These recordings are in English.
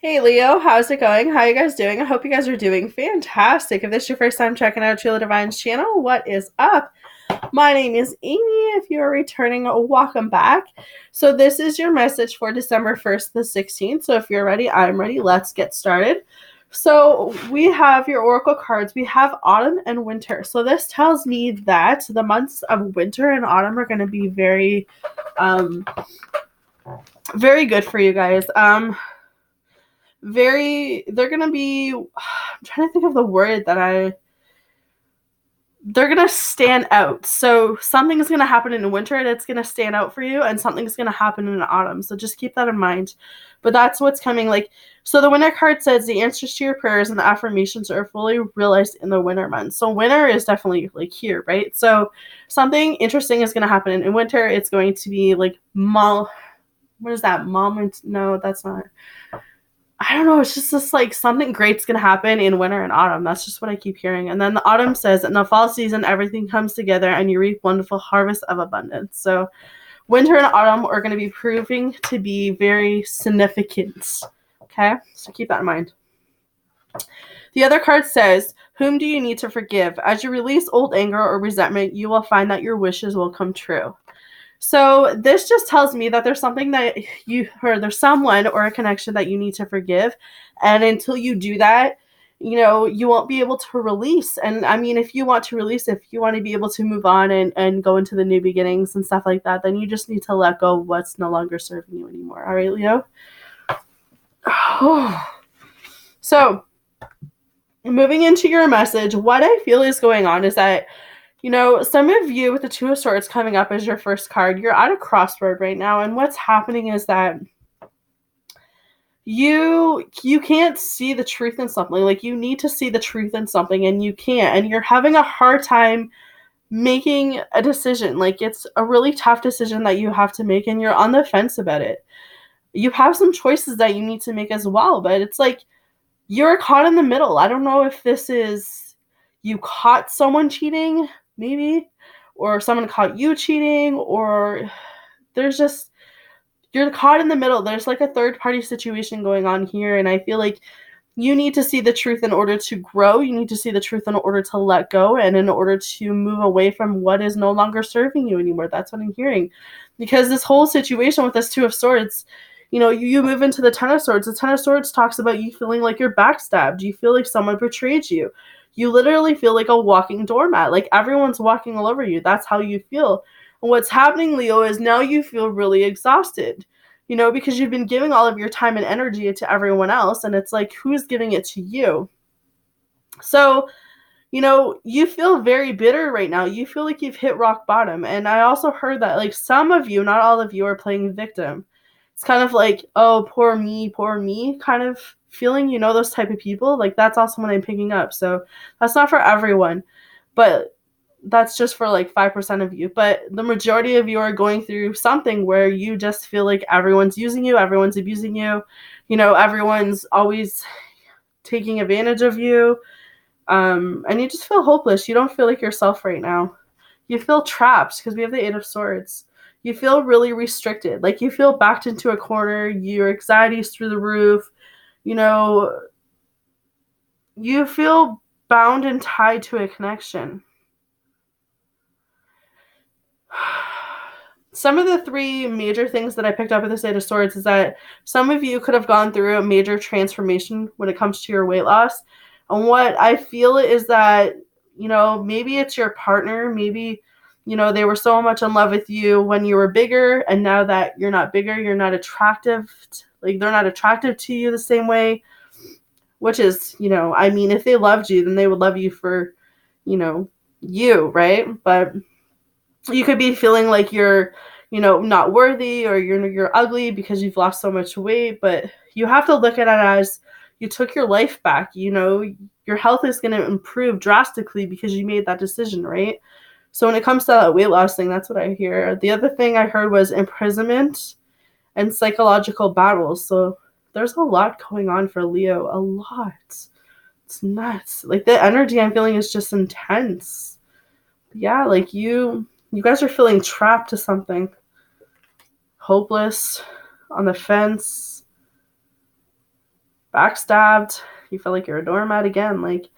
Hey Leo, how's it going? How are you guys doing? I hope you guys are doing fantastic. If this is your first time checking out Sheila Divine's channel, what is up? My name is Amy. If you are returning, welcome back. So this is your message for December 1st, the 16th. So if you're ready, I'm ready. Let's get started. So we have your oracle cards. We have autumn and winter. So this tells me that the months of winter and autumn are going to be um, very good for you guys. They're gonna be, I'm trying to think of the word they're gonna stand out. So something's gonna happen in winter that's gonna stand out for you, and something's gonna happen in autumn. So just keep that in mind. But that's what's coming. So the winter card says the answers to your prayers and the affirmations are fully realized in the winter months. So winter is definitely here, right? So something interesting is gonna happen in winter. It's going to be what is that? Moment? No, that's not. I don't know. It's just this something great's gonna happen in winter and autumn. That's just what I keep hearing. And then the autumn says, in the fall season, everything comes together and you reap wonderful harvest of abundance. So winter and autumn are going to be proving to be very significant. Okay, so keep that in mind. The other card says, whom do you need to forgive? As you release old anger or resentment, you will find that your wishes will come true. So this just tells me that there's something that there's someone or a connection that you need to forgive. And until you do that, you won't be able to release. And I mean, if you want to release, if you want to be able to move on and go into the new beginnings and stuff like that, then you just need to let go of what's no longer serving you anymore. All right, Leo? So moving into your message, what I feel is going on is that some of you with the Two of Swords coming up as your first card, you're at a crossroad right now, and what's happening is that you can't see the truth in something. You need to see the truth in something, and you can't, and you're having a hard time making a decision. It's a really tough decision that you have to make, and you're on the fence about it. You have some choices that you need to make as well, but it's you're caught in the middle. I don't know if this is you caught someone cheating, maybe, or someone caught you cheating, or you're caught in the middle. There's a third party situation going on here, and I feel like you need to see the truth in order to grow. You need to see the truth in order to let go and in order to move away from what is no longer serving you anymore. That's what I'm hearing. Because this whole situation with this Two of Swords, you move into the Ten of Swords. The Ten of Swords talks about you feeling like you're backstabbed. You feel like someone betrayed you. You literally feel like a walking doormat. Everyone's walking all over you. That's how you feel. And what's happening, Leo, is now you feel really exhausted, because you've been giving all of your time and energy to everyone else. And it's who's giving it to you? So, you feel very bitter right now. You feel like you've hit rock bottom. And I also heard that some of you, not all of you, are playing victim. It's kind of oh, poor me kind of feeling, those type of people. That's also what I'm picking up. So that's not for everyone, but that's just for 5% of you. But the majority of you are going through something where you just feel like everyone's using you, everyone's abusing you, everyone's always taking advantage of you. And you just feel hopeless. You don't feel like yourself right now. You feel trapped because we have the Eight of Swords. You feel really restricted. You feel backed into a corner. Your anxiety's through the roof. You feel bound and tied to a connection. Some of the three major things that I picked up with this Eight of Swords is that some of you could have gone through a major transformation when it comes to your weight loss. And what I feel is that, maybe it's your partner. Maybe, they were so much in love with you when you were bigger. And now that you're not bigger, you're not attractive. They're not attractive to you the same way. Which is, if they loved you, then they would love you for, you, right? But you could be feeling like you're, not worthy, or you're ugly because you've lost so much weight. But you have to look at it as you took your life back. Your health is going to improve drastically because you made that decision, right? So when it comes to that weight loss thing, that's what I hear. The other thing I heard was imprisonment and psychological battles. So there's a lot going on for Leo. A lot. It's nuts. The energy I'm feeling is just intense. Yeah, you guys are feeling trapped to something. Hopeless, on the fence. backstabbed. You feel like you're a doormat again. Like,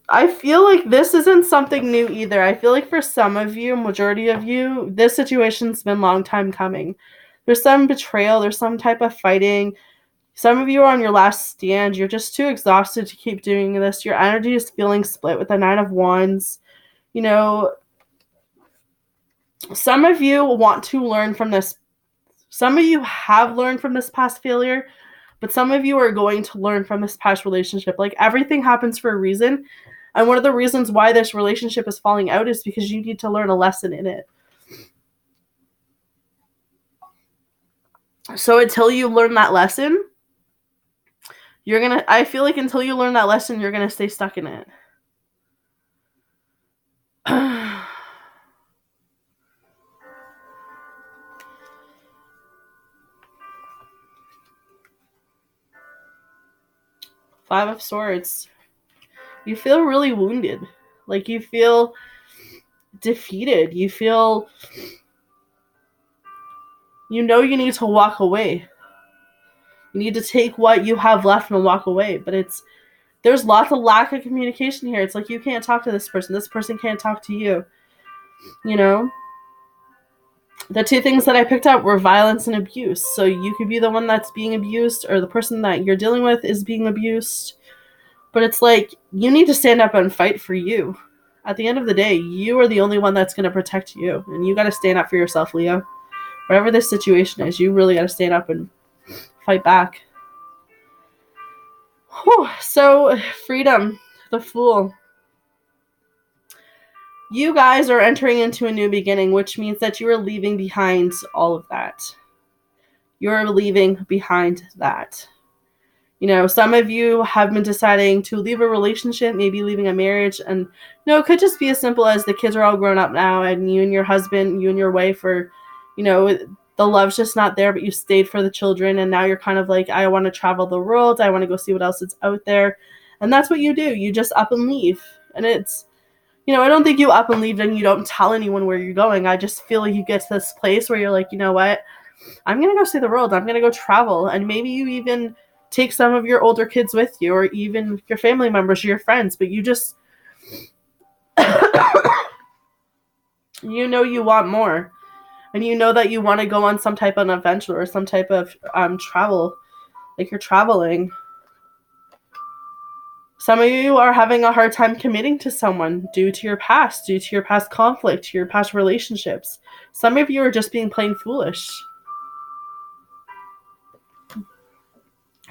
I feel like this isn't something new either. I feel like for some of you, majority of you, this situation's been a long time coming. There's some betrayal, there's some type of fighting. Some of you are on your last stand. You're just too exhausted to keep doing this. Your energy is feeling split with the Nine of Wands. You know, some of you want to learn from this. Some of you have learned from this past failure, but some of you are going to learn from this past relationship. Like, everything happens for a reason. And one of the reasons why this relationship is falling out is because you need to learn a lesson in it. So until you learn that lesson, I feel like until you learn that lesson, you're going to stay stuck in it. Five of Swords. You feel really wounded. Like, you feel defeated. You feel, you need to walk away. You need to take what you have left and walk away. But there's lots of lack of communication here. It's like, you can't talk to this person can't talk to you. You know? The two things that I picked up were violence and abuse. So you could be the one that's being abused, or the person that you're dealing with is being abused. But it's like, you need to stand up and fight for you. At the end of the day, you are the only one that's going to protect you. And you got to stand up for yourself, Leo. Whatever this situation is, you really got to stand up and fight back. Whew. So, freedom, the Fool. You guys are entering into a new beginning, which means that you are leaving behind all of that. You're leaving behind that. You know, some of you have been deciding to leave a relationship, maybe leaving a marriage. And, it could just be as simple as the kids are all grown up now, and you and your husband, you and your wife are, the love's just not there, but you stayed for the children. And now you're kind of like, I want to travel the world. I want to go see what else is out there. And that's what you do. You just up and leave. And it's, I don't think you up and leave and you don't tell anyone where you're going. I just feel like you get to this place where you're like, you know what? I'm going to go see the world. I'm going to go travel. And maybe you even take some of your older kids with you, or even your family members or your friends, but you just, you want more. And you know that you want to go on some type of adventure or some type of travel. Like, you're traveling. Some of you are having a hard time committing to someone due to your past conflict, your past relationships. Some of you are just being plain foolish.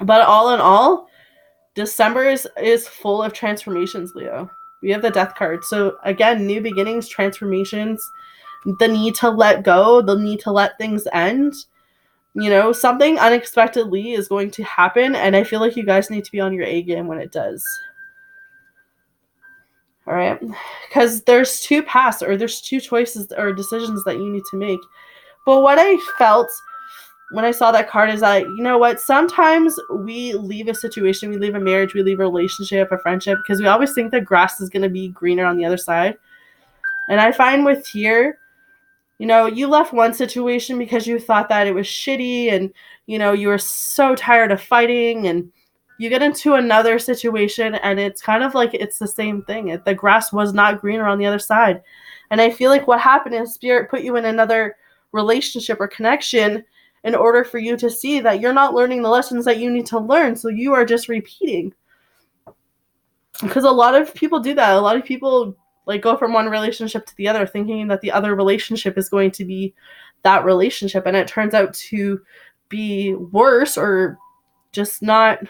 But all in all, December is full of transformations, Leo. We have the Death card. So again, new beginnings, transformations, the need to let go, the need to let things end. Something unexpectedly is going to happen, and I feel like you guys need to be on your A game when it does. All right? Because there's two paths, or there's two choices or decisions that you need to make. But what I felt when I saw that card is that, you know what, sometimes we leave a situation, we leave a marriage, we leave a relationship, a friendship, because we always think the grass is going to be greener on the other side. And I find with here, you left one situation because you thought that it was shitty, and, you were so tired of fighting, and you get into another situation and it's kind of like it's the same thing. The grass was not greener on the other side. And I feel like what happened is Spirit put you in another relationship or connection in order for you to see that you're not learning the lessons that you need to learn. So you are just repeating. Because a lot of people do that. A lot of people go from one relationship to the other thinking that the other relationship is going to be that relationship. And it turns out to be worse, or just not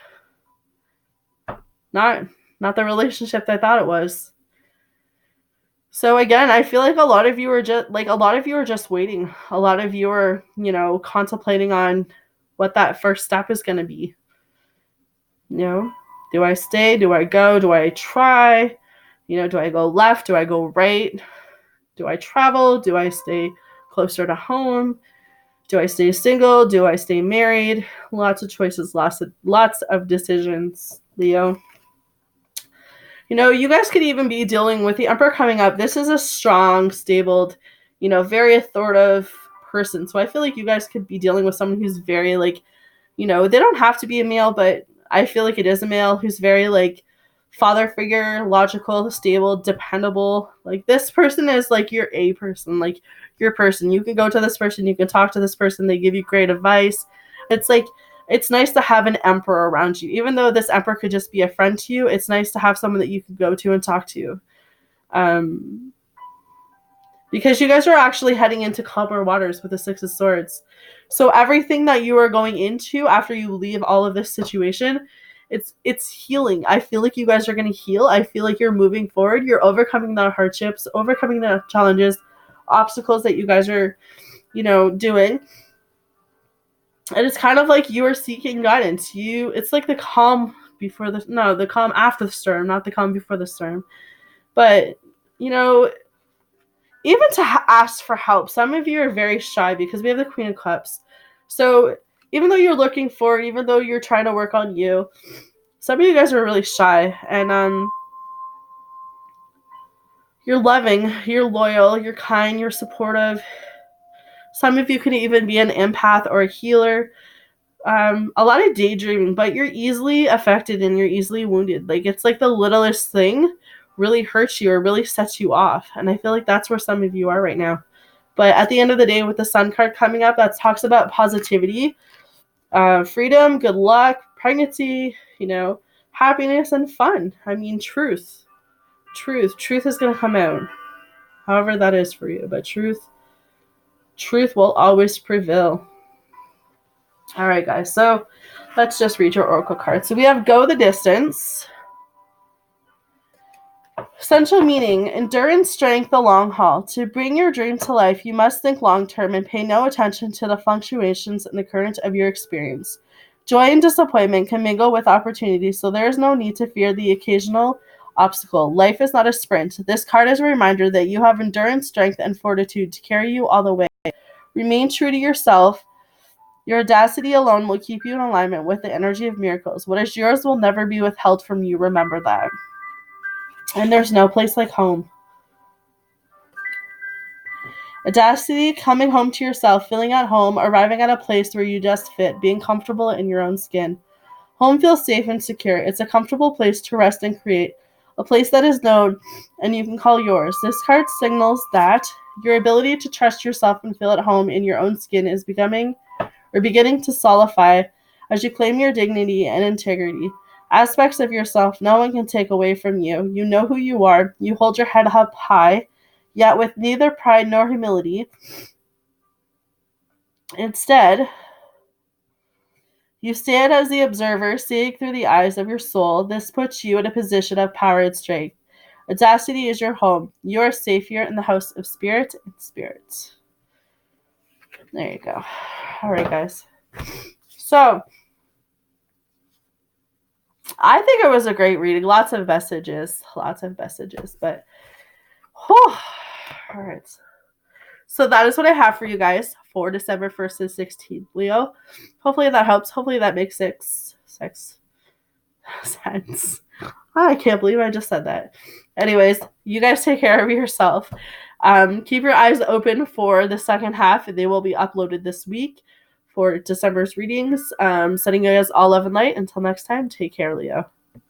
the relationship I thought it was. So again, I feel like a lot of you are just waiting. A lot of you are, contemplating on what that first step is going to be. Do I stay? Do I go? Do I try? Do I go left? Do I go right? Do I travel? Do I stay closer to home? Do I stay single? Do I stay married? Lots of choices, lots of decisions, Leo. You guys could even be dealing with the Emperor coming up. This is a strong, stable, very authoritative person. So I feel like you guys could be dealing with someone who's very, They don't have to be a male, but I feel like it is a male who's very like father figure, logical, stable, dependable. Like this person is like your A person, like your person. You can go to this person, you can talk to this person, they give you great advice. It's like it's nice to have an emperor around you. Even though this emperor could just be a friend to you, it's nice to have someone that you can go to and talk to. Because you guys are actually heading into calmer waters with the Six of Swords. So everything that you are going into after you leave all of this situation, it's healing. I feel like you guys are going to heal. I feel like you're moving forward. You're overcoming the hardships, overcoming the challenges, obstacles that you guys are, doing. And it's kind of like you are seeking guidance. It's like the calm the calm after the storm, not the calm before the storm. But, even to ask for help. Some of you are very shy because we have the Queen of Cups. So even though you're looking forward, even though you're trying to work on you, some of you guys are really shy. And you're loving, you're loyal, you're kind, you're supportive. Some of you could even be an empath or a healer. A lot of daydreaming, but you're easily affected and you're easily wounded. Like it's like the littlest thing really hurts you or really sets you off. And I feel like that's where some of you are right now. But at the end of the day, with the Sun card coming up, that talks about positivity, freedom, good luck, pregnancy, happiness and fun. I mean, truth is going to come out, however that is for you. But truth will always prevail. All right, guys. So let's just read your oracle card. So we have go the distance. Essential meaning, endurance, strength, the long haul. To bring your dream to life, you must think long-term and pay no attention to the fluctuations in the current of your experience. Joy and disappointment can mingle with opportunity, so there is no need to fear the occasional obstacle. Life is not a sprint. This card is a reminder that you have endurance, strength, and fortitude to carry you all the way. Remain true to yourself. Your audacity alone will keep you in alignment with the energy of miracles. What is yours will never be withheld from you. Remember that. And there's no place like home. Audacity, coming home to yourself, feeling at home, arriving at a place where you just fit, being comfortable in your own skin. Home feels safe and secure. It's a comfortable place to rest and create, a place that is known and you can call yours. This card signals that your ability to trust yourself and feel at home in your own skin is beginning to solidify as you claim your dignity and integrity. Aspects of yourself no one can take away from you. You know who you are. You hold your head up high, yet with neither pride nor humility. Instead, you stand as the observer, seeing through the eyes of your soul. This puts you in a position of power and strength. Audacity is your home. You are safe here in the house of spirit and spirits. There you go. All right, guys. So, I think it was a great reading. Lots of messages, but whew. All right. So that is what I have for you guys for December 1st to 16th, Leo. Hopefully that helps. Hopefully that makes sense. I can't believe I just said that. Anyways, you guys take care of yourself. Keep your eyes open for the second half. They will be uploaded this week for December's readings. Sending you guys all love and light. Until next time, take care, Leo.